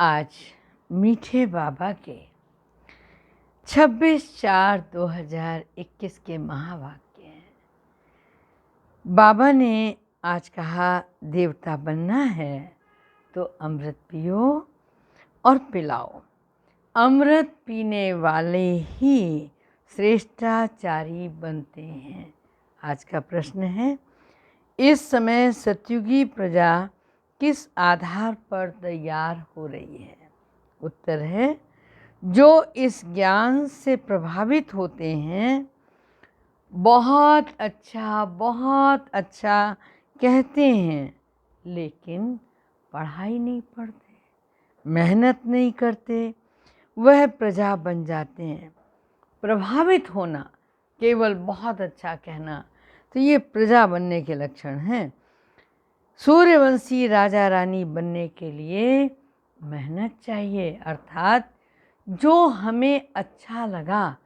आज मीठे बाबा के 26/4/2021 के महावाक्य हैं। बाबा ने आज कहा, देवता बनना है तो अमृत पियो और पिलाओ। अमृत पीने वाले ही श्रेष्ठाचारी बनते हैं। आज का प्रश्न है, इस समय सतयुगी प्रजा किस आधार पर तैयार हो रही है? उत्तर है, जो इस ज्ञान से प्रभावित होते हैं, बहुत अच्छा कहते हैं, लेकिन पढ़ाई नहीं पढ़ते, मेहनत नहीं करते, वह प्रजा बन जाते हैं। प्रभावित होना, केवल बहुत अच्छा कहना, तो ये प्रजा बनने के लक्षण हैं। सूर्यवंशी राजा रानी बनने के लिए मेहनत चाहिए, अर्थात जो हमें अच्छा लगा,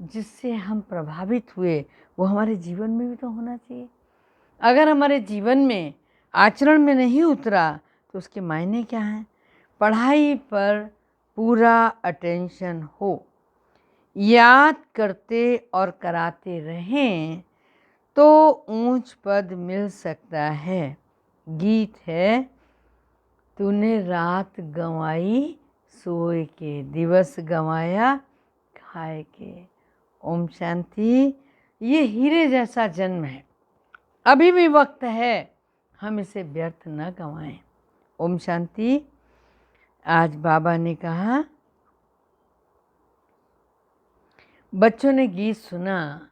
जिससे हम प्रभावित हुए, वो हमारे जीवन में भी तो होना चाहिए। अगर हमारे जीवन में आचरण में नहीं उतरा तो उसके मायने क्या हैं? पढ़ाई पर पूरा अटेंशन हो, याद करते और कराते रहें तो ऊंच पद मिल सकता है। गीत है, तूने रात गंवाई सोए के, दिवस गंवाया खाए के। ओम शांति। ये हीरे जैसा जन्म है, अभी भी वक्त है, हम इसे व्यर्थ न गंवाएं। ओम शांति। आज बाबा ने कहा, बच्चों ने गीत सुना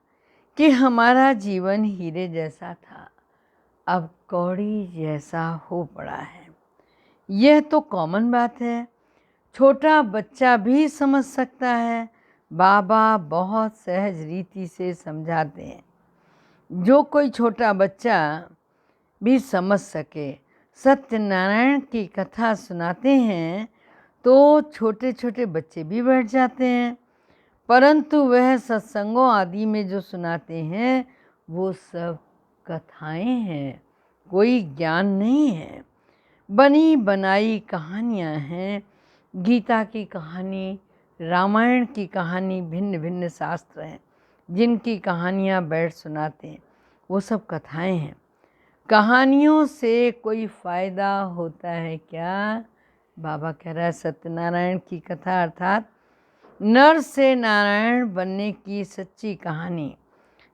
कि हमारा जीवन हीरे जैसा था, अब कौड़ी जैसा हो पड़ा है। यह तो कॉमन बात है, छोटा बच्चा भी समझ सकता है। बाबा बहुत सहज रीति से समझाते हैं, जो कोई छोटा बच्चा भी समझ सके। सत्यनारायण की कथा सुनाते हैं तो छोटे छोटे बच्चे भी बैठ जाते हैं, परंतु वह सत्संगों आदि में जो सुनाते हैं वो सब कथाएं हैं, कोई ज्ञान नहीं है। बनी बनाई कहानियाँ हैं। गीता की कहानी, रामायण की कहानी, भिन्न भिन्न शास्त्र हैं जिनकी कहानियाँ बैठ सुनाते हैं, वो सब कथाएं हैं। कहानियों से कोई फ़ायदा होता है क्या? बाबा कह रहा है, सत्यनारायण की कथा अर्थात नर से नारायण बनने की सच्ची कहानी,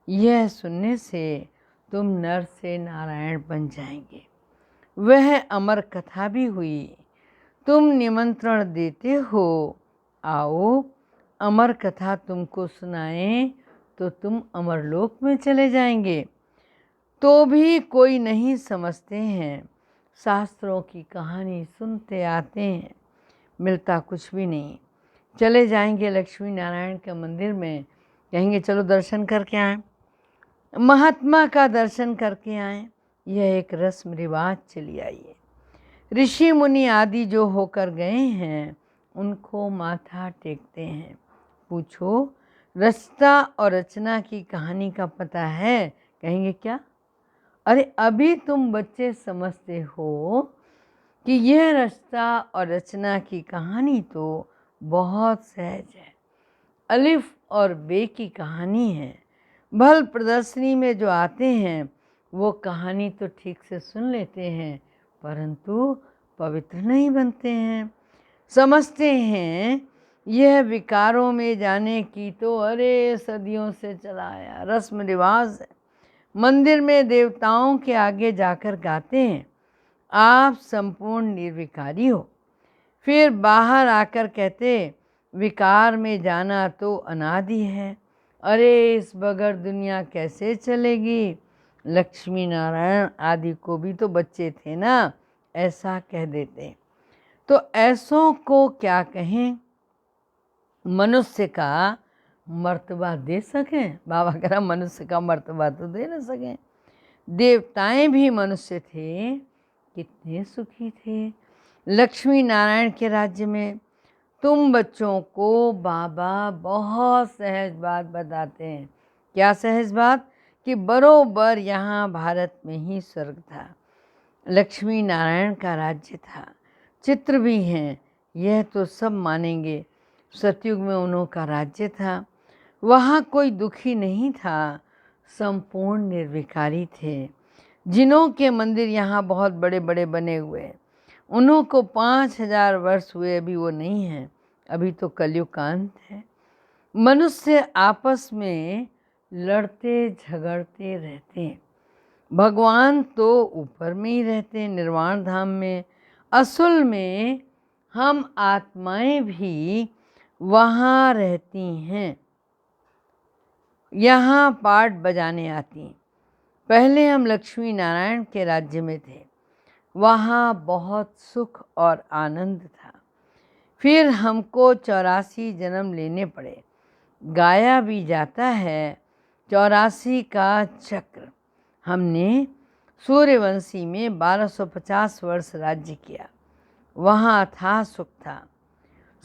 यह सुनने से तुम नर से नारायण बन जाएंगे। वह अमर कथा भी हुई। तुम निमंत्रण देते हो, आओ अमर कथा तुमको सुनाएं तो तुम अमरलोक में चले जाएंगे। तो भी कोई नहीं समझते हैं, शास्त्रों की कहानी सुनते आते हैं, मिलता कुछ भी नहीं। चले जाएंगे लक्ष्मी नारायण के मंदिर में, कहेंगे चलो दर्शन करके आएँ, महात्मा का दर्शन करके आएँ। यह एक रस्म रिवाज चली आई है। ऋषि मुनि आदि जो होकर गए हैं, उनको माथा टेकते हैं। पूछो, रचना और रचना की कहानी का पता है? कहेंगे क्या? अरे अभी तुम बच्चे समझते हो कि यह रचना और रचना की कहानी तो बहुत सहज है, अलिफ और बे की कहानी है। भल प्रदर्शनी में जो आते हैं वो कहानी तो ठीक से सुन लेते हैं, परंतु पवित्र नहीं बनते हैं। समझते हैं यह विकारों में जाने की तो अरे सदियों से चला आया रस्म रिवाज है। मंदिर में देवताओं के आगे जाकर गाते हैं, आप संपूर्ण निर्विकारी हो। फिर बाहर आकर कहते, विकार में जाना तो अनादि है। अरे इस बगैर दुनिया कैसे चलेगी? लक्ष्मी नारायण आदि को भी तो बच्चे थे ना, ऐसा कह देते। तो ऐसों को क्या कहें? मनुष्य का मर्तबा दे सकें? बाबा कह रहा, मनुष्य का मर्तबा तो दे न सकें। देवताएं भी मनुष्य थे, कितने सुखी थे लक्ष्मी नारायण के राज्य में। तुम बच्चों को बाबा बहुत सहज बात बताते हैं। क्या सहज बात? कि बरोबर यहाँ भारत में ही स्वर्ग था, लक्ष्मी नारायण का राज्य था, चित्र भी हैं। यह तो सब मानेंगे। सतयुग में उन्हों का राज्य था, वहाँ कोई दुखी नहीं था, संपूर्ण निर्विकारी थे। जिनों के मंदिर यहाँ बहुत बड़े बड़े बने हुए, उन्हों को 5000 वर्ष हुए, अभी वो नहीं हैं, अभी तो कलयुग का अंत है। मनुष्य आपस में लड़ते झगड़ते रहते हैं। भगवान तो ऊपर में ही रहते हैं, निर्वाण धाम में। असल में हम आत्माएं भी वहाँ रहती हैं, यहाँ पाठ बजाने आती हैं। पहले हम लक्ष्मी नारायण के राज्य में थे, वहाँ बहुत सुख और आनंद था। फिर हमको 84 जन्म लेने पड़े। गाया भी जाता है 84 का चक्र। हमने सूर्यवंशी में 1250 वर्ष राज्य किया, वहाँ था सुख था,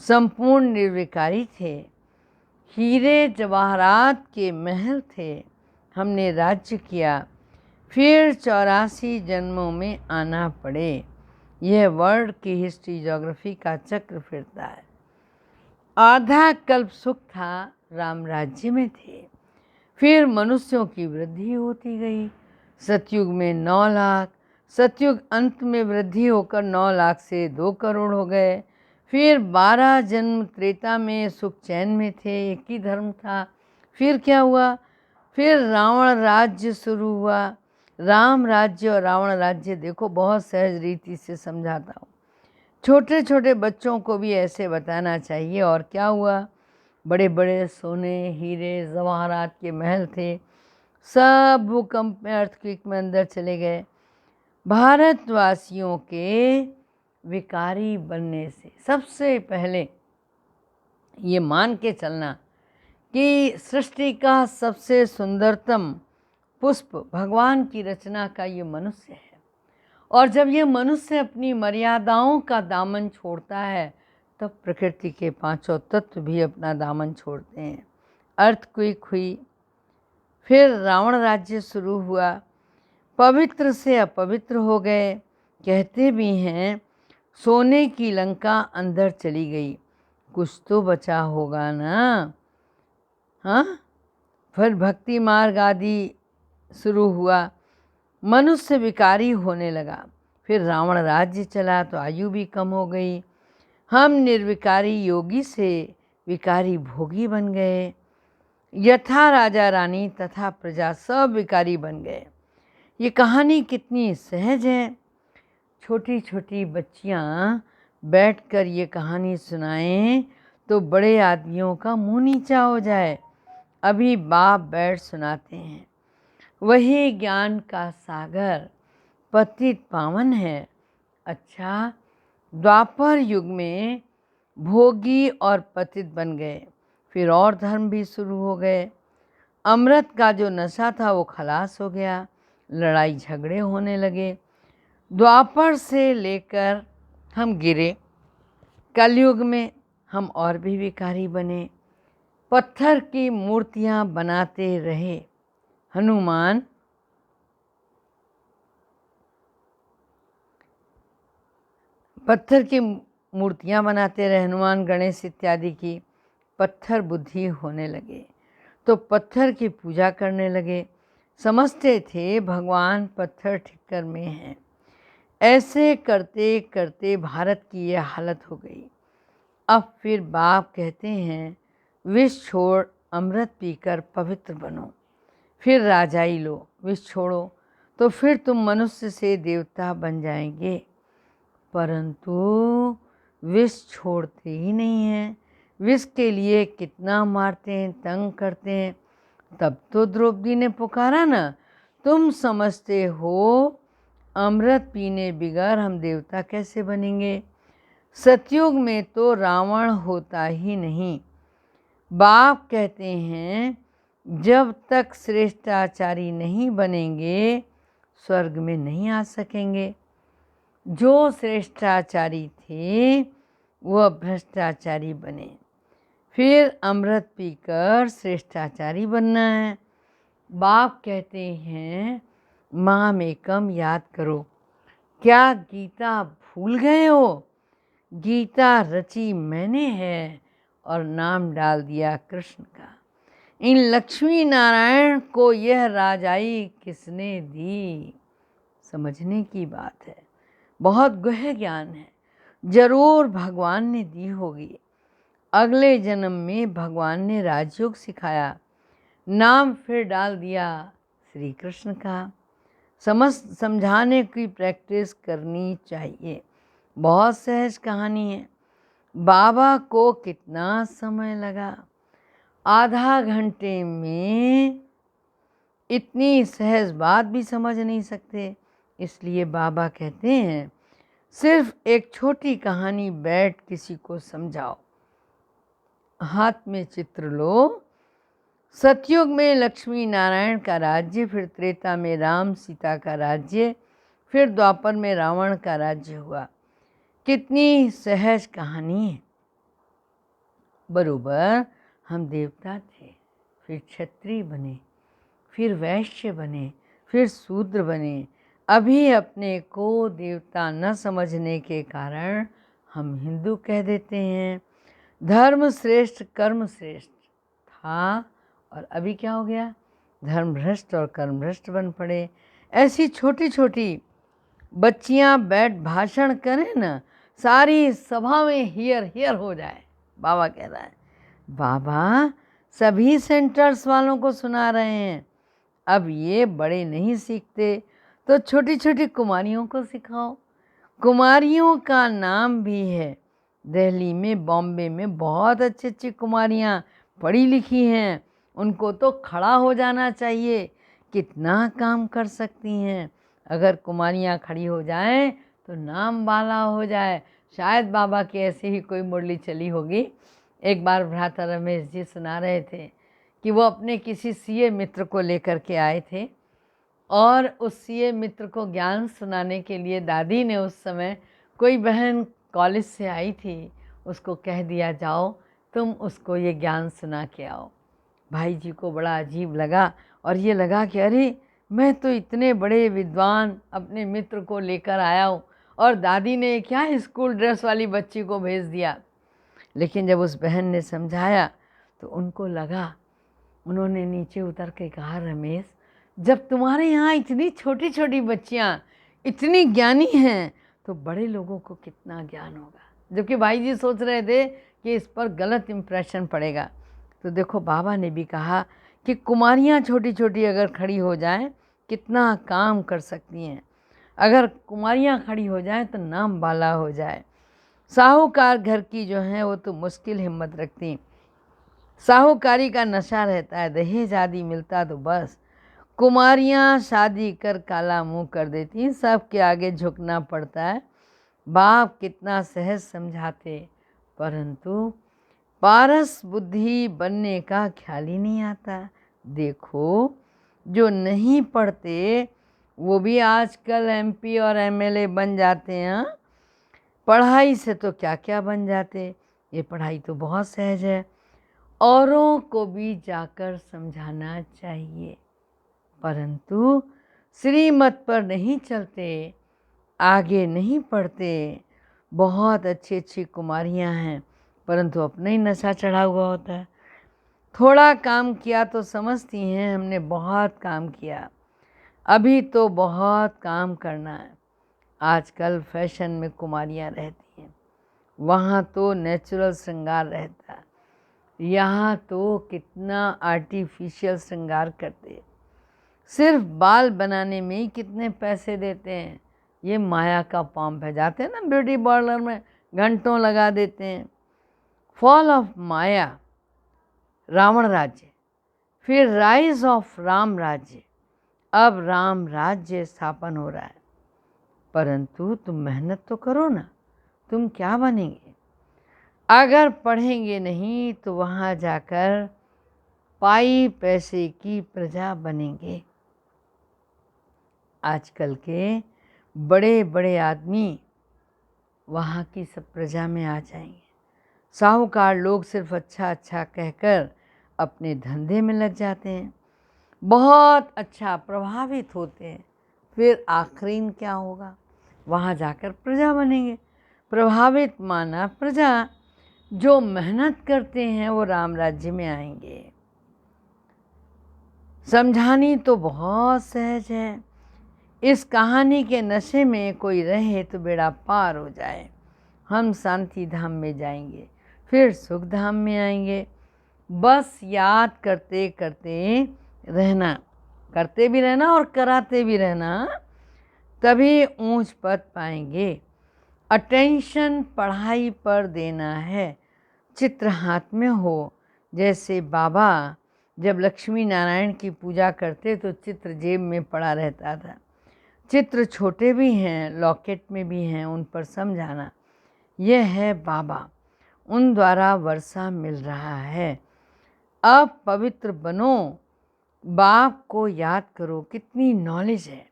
संपूर्ण निर्विकारी थे, हीरे जवाहरात के महल थे, हमने राज्य किया। फिर 84 जन्मों में आना पड़े। यह वर्ल्ड की हिस्ट्री ज्योग्राफी का चक्र फिरता है। आधा कल्प सुख था, राम राज्य में थे। फिर मनुष्यों की वृद्धि होती गई। सतयुग में 9 लाख, सतयुग अंत में वृद्धि होकर 9 लाख से 2 करोड़ हो गए। फिर 12 जन्म त्रेता में सुख चैन में थे, एक ही धर्म था। फिर क्या हुआ? फिर रावण राज्य शुरू हुआ। राम राज्य और रावण राज्य देखो, बहुत सहज रीति से समझाता हूँ, छोटे छोटे बच्चों को भी ऐसे बताना चाहिए। और क्या हुआ? बड़े बड़े सोने हीरे जवाहरात के महल थे, सब भूकंप में अर्थक्वेक में अंदर चले गए। भारतवासियों के विकारी बनने से सबसे पहले ये मान के चलना कि सृष्टि का सबसे सुंदरतम पुष्प भगवान की रचना का ये मनुष्य है। और जब ये मनुष्य अपनी मर्यादाओं का दामन छोड़ता है, तब प्रकृति के 5 तत्व भी अपना दामन छोड़ते हैं। अर्थक्वेक हुई, फिर रावण राज्य शुरू हुआ, पवित्र से अपवित्र हो गए। कहते भी हैं सोने की लंका अंदर चली गई, कुछ तो बचा होगा ना। हाँ, फिर भक्ति मार्ग आदि शुरू हुआ, मनुष्य विकारी होने लगा। फिर रावण राज्य चला तो आयु भी कम हो गई। हम निर्विकारी योगी से विकारी भोगी बन गए। यथा राजा रानी तथा प्रजा सब विकारी बन गए। ये कहानी कितनी सहज है। छोटी छोटी बच्चियाँ बैठकर ये कहानी सुनाएं तो बड़े आदमियों का मुंह नीचा हो जाए। अभी बाप बैठ सुनाते हैं, वही ज्ञान का सागर पतित पावन है। अच्छा, द्वापर युग में भोगी और पतित बन गए, फिर और धर्म भी शुरू हो गए। अमृत का जो नशा था वो खलास हो गया, लड़ाई झगड़े होने लगे। द्वापर से लेकर हम गिरे, कलयुग में हम और भी विकारी बने, पत्थर की मूर्तियां बनाते रहे। हनुमान पत्थर की मूर्तियां बनाते रहे, हनुमान गणेश इत्यादि की। पत्थर बुद्धि होने लगे तो पत्थर की पूजा करने लगे। समझते थे भगवान पत्थर ठिक्कर में हैं। ऐसे करते करते भारत की यह हालत हो गई। अब फिर बाप कहते हैं विष छोड़ अमृत पीकर पवित्र बनो। फिर राजाई लो, विष छोड़ो तो फिर तुम मनुष्य से देवता बन जाएंगे। परंतु विष छोड़ते ही नहीं हैं। विष के लिए कितना मारते हैं, तंग करते हैं। तब तो द्रौपदी ने पुकारा ना, तुम समझते हो अमृत पीने बिगर हम देवता कैसे बनेंगे। सतयुग में तो रावण होता ही नहीं। बाप कहते हैं जब तक श्रेष्ठाचारी नहीं बनेंगे स्वर्ग में नहीं आ सकेंगे। जो श्रेष्ठाचारी थे वह भ्रष्टाचारी बने। फिर अमृत पीकर श्रेष्ठाचारी बनना है। बाप कहते हैं माम एकम याद करो। क्या गीता भूल गए हो? गीता रची मैंने है और नाम डाल दिया कृष्ण का। इन लक्ष्मी नारायण को यह राजाई किसने दी? समझने की बात है, बहुत गहन ज्ञान है, जरूर भगवान ने दी होगी। अगले जन्म में भगवान ने राजयोग सिखाया, नाम फिर डाल दिया श्री कृष्ण का। समझाने की प्रैक्टिस करनी चाहिए। बहुत सहज कहानी है। बाबा को कितना समय लगा? आधा घंटे में इतनी सहज बात भी समझ नहीं सकते। इसलिए बाबा कहते हैं सिर्फ एक छोटी कहानी बैठ किसी को समझाओ। हाथ में चित्र लो। सतयुग में लक्ष्मी नारायण का राज्य, फिर त्रेता में राम सीता का राज्य, फिर द्वापर में रावण का राज्य हुआ। कितनी सहज कहानी है। बरोबर हम देवता थे, फिर क्षत्रिय बने, फिर वैश्य बने, फिर शूद्र बने। अभी अपने को देवता न समझने के कारण हम हिंदू कह देते हैं। धर्म श्रेष्ठ कर्म श्रेष्ठ था और अभी क्या हो गया? धर्म भ्रष्ट और कर्म भ्रष्ट बन पड़े। ऐसी छोटी छोटी बच्चियां बैठ भाषण करें ना, सारी सभा में हियर हियर हो जाए। बाबा कह रहा है, बाबा सभी सेंटर्स वालों को सुना रहे हैं। अब ये बड़े नहीं सीखते तो छोटी छोटी कुमारियों को सिखाओ। कुमारियों का नाम भी है। दिल्ली में, बॉम्बे में बहुत अच्छी अच्छी कुमारियाँ पढ़ी लिखी हैं। उनको तो खड़ा हो जाना चाहिए। कितना काम कर सकती हैं। अगर कुमारियाँ खड़ी हो जाएं तो नाम वाला हो जाए। शायद बाबा की ऐसे ही कोई मुरली चली होगी। एक बार भ्राता रमेश जी सुना रहे थे कि वो अपने किसी सीए मित्र को लेकर के आए थे और उस सीए मित्र को ज्ञान सुनाने के लिए दादी ने उस समय, कोई बहन कॉलेज से आई थी, उसको कह दिया जाओ तुम उसको ये ज्ञान सुना के आओ। भाई जी को बड़ा अजीब लगा और ये लगा कि अरे मैं तो इतने बड़े विद्वान अपने मित्र को लेकर आया हूँ और दादी ने क्या स्कूल ड्रेस वाली बच्ची को भेज दिया। लेकिन जब उस बहन ने समझाया तो उनको लगा, उन्होंने नीचे उतर के कहा, रमेश जब तुम्हारे यहाँ इतनी छोटी छोटी बच्चियाँ इतनी ज्ञानी हैं तो बड़े लोगों को कितना ज्ञान होगा। जबकि भाई जी सोच रहे थे कि इस पर गलत इम्प्रेशन पड़ेगा। तो देखो बाबा ने भी कहा कि कुमारियाँ छोटी छोटी अगर खड़ी हो जाएं कितना काम कर सकती हैं। अगर कुमारियाँ खड़ी हो जाएं तो नाम वाला हो जाए। साहूकार घर की जो हैं वो तो मुश्किल हिम्मत रखती। साहूकारी का नशा रहता है, दहेज आदि मिलता तो बस। कुमारियाँ शादी कर काला मुंह कर देती, सबके आगे झुकना पड़ता है। बाप कितना सहज समझाते, परंतु पारस बुद्धि बनने का ख्याल ही नहीं आता। देखो जो नहीं पढ़ते वो भी आजकल एमपी और एमएलए बन जाते हैं। पढ़ाई से तो क्या क्या बन जाते। ये पढ़ाई तो बहुत सहज है। औरों को भी जाकर समझाना चाहिए, परंतु श्रीमत पर नहीं चलते, आगे नहीं पढ़ते। बहुत अच्छी अच्छी कुमारियां हैं परंतु अपना ही नशा चढ़ा हुआ होता है। थोड़ा काम किया तो समझती हैं हमने बहुत काम किया, अभी तो बहुत काम करना है। आजकल फैशन में कुमारियां रहती हैं, वहाँ तो नेचुरल श्रृंगार रहता है, यहाँ तो कितना आर्टिफिशियल श्रृंगार करते। सिर्फ बाल बनाने में ही कितने पैसे देते हैं। ये माया का पांव है, जाते हैं ना ब्यूटी पार्लर में, घंटों लगा देते हैं। फॉल ऑफ माया, रावण राज्य, फिर राइज ऑफ राम राज्य। अब राम राज्य स्थापन हो रहा है, परंतु तुम मेहनत तो करो ना। तुम क्या बनेंगे? अगर पढ़ेंगे नहीं तो वहाँ जाकर पाई पैसे की प्रजा बनेंगे। आजकल के बड़े बड़े आदमी वहाँ की सब प्रजा में आ जाएंगे। साहूकार लोग सिर्फ अच्छा अच्छा कहकर अपने धंधे में लग जाते हैं, बहुत अच्छा प्रभावित होते हैं। फिर आखिरीन क्या होगा? वहाँ जाकर प्रजा बनेंगे। प्रभावित माना प्रजा। जो मेहनत करते हैं वो राम राज्य में आएंगे। समझानी तो बहुत सहज है। इस कहानी के नशे में कोई रहे तो बेड़ा पार हो जाए। हम शांति धाम में जाएंगे, फिर सुख धाम में आएंगे। बस याद करते करते रहना, करते भी रहना और कराते भी रहना, तभी ऊंच पद पाएंगे। अटेंशन पढ़ाई पर देना है। चित्र हाथ में हो। जैसे बाबा जब लक्ष्मी नारायण की पूजा करते तो चित्र जेब में पड़ा रहता था। चित्र छोटे भी हैं, लॉकेट में भी हैं, उन पर समझाना। यह है बाबा, उन द्वारा वर्षा मिल रहा है। अब पवित्र बनो, बाप को याद करो। कितनी नॉलेज है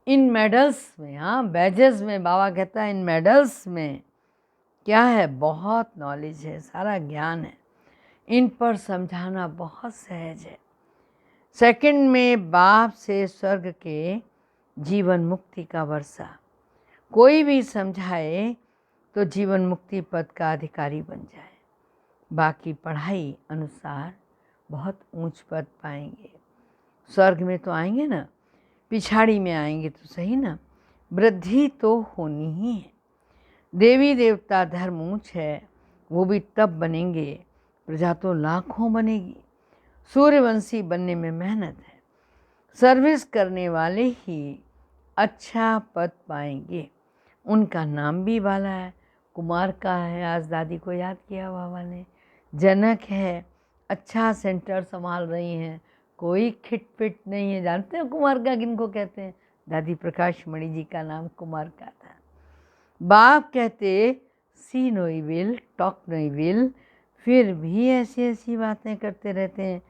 इन मेडल्स में। हाँ, बैजेस में। बाबा कहता है इन मेडल्स में क्या है, बहुत नॉलेज है, सारा ज्ञान है। इन पर समझाना बहुत सहज है। सेकंड में बाप से स्वर्ग के जीवन मुक्ति का वर्षा। कोई भी समझाए तो जीवन मुक्ति पद का अधिकारी बन जाए। बाकी पढ़ाई अनुसार बहुत ऊंच पद पाएंगे। स्वर्ग में तो आएंगे ना, पिछाड़ी में आएंगे तो सही ना, वृद्धि तो होनी ही है। देवी देवता धर्म ऊंच है, वो भी तब बनेंगे, प्रजा तो लाखों बनेगी। सूर्यवंशी बनने में मेहनत है। सर्विस करने वाले ही अच्छा पद पाएंगे। उनका नाम भी वाला है, कुमार का है। आज दादी को याद किया बाबा ने। जनक है, अच्छा सेंटर संभाल रही हैं, कोई खिटपिट नहीं है। जानते हैं कुमार का किनको कहते हैं? दादी प्रकाश मणि जी का नाम कुमार का था। बाप कहते see no evil, talk no evil, फिर भी ऐसी ऐसी बातें करते रहते हैं।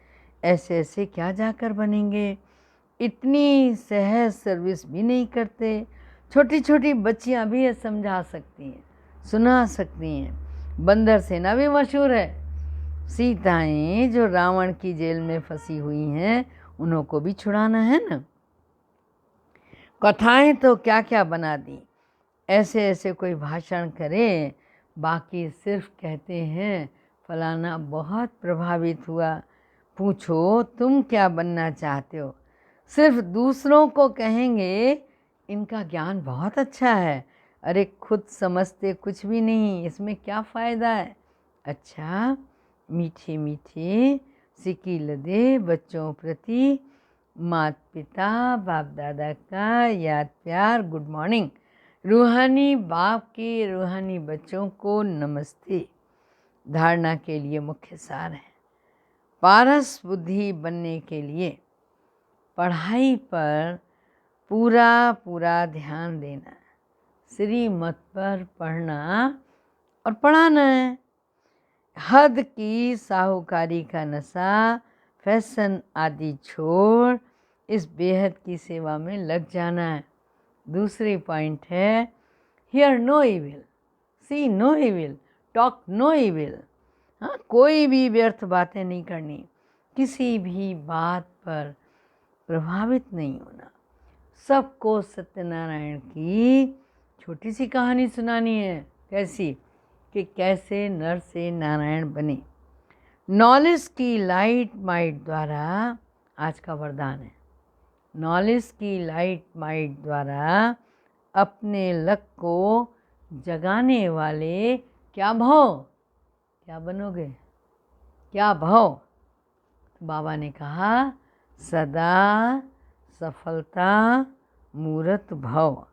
ऐसे ऐसे क्या जाकर बनेंगे? इतनी सहज सर्विस भी नहीं करते। छोटी छोटी बच्चियां भी ये समझा सकती हैं, सुना सकती हैं। बंदर सेना भी मशहूर है। सीताएं जो रावण की जेल में फंसी हुई हैं, उन्हों को भी छुड़ाना है ना। कथाएं तो क्या क्या बना दी। ऐसे ऐसे कोई भाषण करे, बाकी सिर्फ कहते हैं फलाना बहुत प्रभावित हुआ, पूछो तुम क्या बनना चाहते हो। सिर्फ दूसरों को कहेंगे इनका ज्ञान बहुत अच्छा है, अरे खुद समझते कुछ भी नहीं, इसमें क्या फ़ायदा है। अच्छा, मीठे मीठे सिकील दे बच्चों प्रति, माता पिता बाप दादा का याद प्यार, गुड मॉर्निंग। रूहानी बाप के रूहानी बच्चों को नमस्ते। धारणा के लिए मुख्य सार है। पारस बुद्धि बनने के लिए पढ़ाई पर पूरा पूरा ध्यान देना, श्रीमत पर पढ़ना और पढ़ाना है। हद की साहूकारी का नशा, फैशन आदि छोड़ इस बेहद की सेवा में लग जाना है। दूसरी पॉइंट है hear no evil, see no evil, talk no evil. हाँ, कोई भी व्यर्थ बातें नहीं करनी, किसी भी बात पर प्रभावित नहीं होना। सबको सत्यनारायण की छोटी सी कहानी सुनानी है। कैसी? कि कैसे नर से नारायण बने। नॉलेज की लाइट माइट द्वारा, आज का वरदान है, नॉलेज की लाइट माइट द्वारा अपने लक को जगाने वाले क्या भाव, क्या बनोगे, क्या भाव? तो बाबा ने कहा सदा सफलता मूरत भव।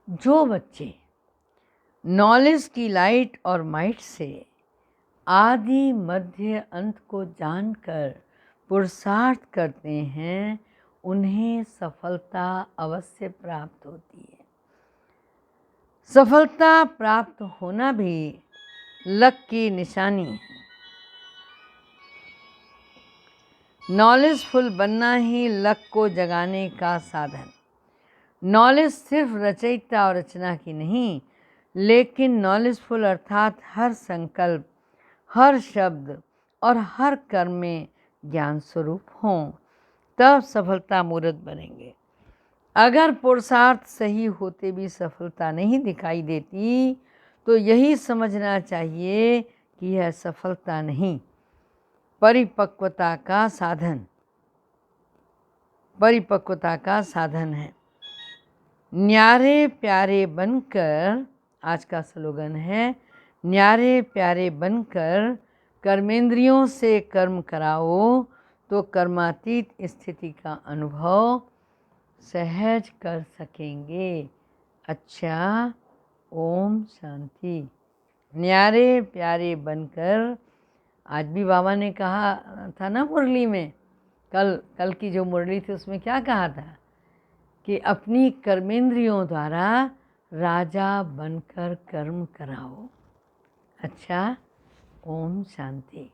जो बच्चे नॉलेज की लाइट और माइट से आदि मध्य अंत को जानकर पुरुषार्थ करते हैं, उन्हें सफलता अवश्य प्राप्त होती है। सफलता प्राप्त होना भी लक की निशानी है। नॉलेजफुल बनना ही लक को जगाने का साधन। नॉलेज सिर्फ रचयिता और रचना की नहीं, लेकिन नॉलेजफुल अर्थात हर संकल्प, हर शब्द और हर कर्म में ज्ञान स्वरूप हों, तब सफलता मूर्त बनेंगे। अगर पुरुषार्थ सही होते भी सफलता नहीं दिखाई देती तो यही समझना चाहिए कि यह सफलता नहीं, परिपक्वता का साधन है। न्यारे प्यारे बनकर, आज का स्लोगन है, न्यारे प्यारे बनकर कर्मेंद्रियों से कर्म कराओ तो कर्मातीत स्थिति का अनुभव सहज कर सकेंगे। अच्छा, ओम शांति। न्यारे प्यारे बनकर, आज भी बाबा ने कहा था ना मुरली में, कल की जो मुरली थी उसमें क्या कहा था कि अपनी कर्मेंद्रियों द्वारा राजा बनकर कर्म कराओ। अच्छा, ओम शांति।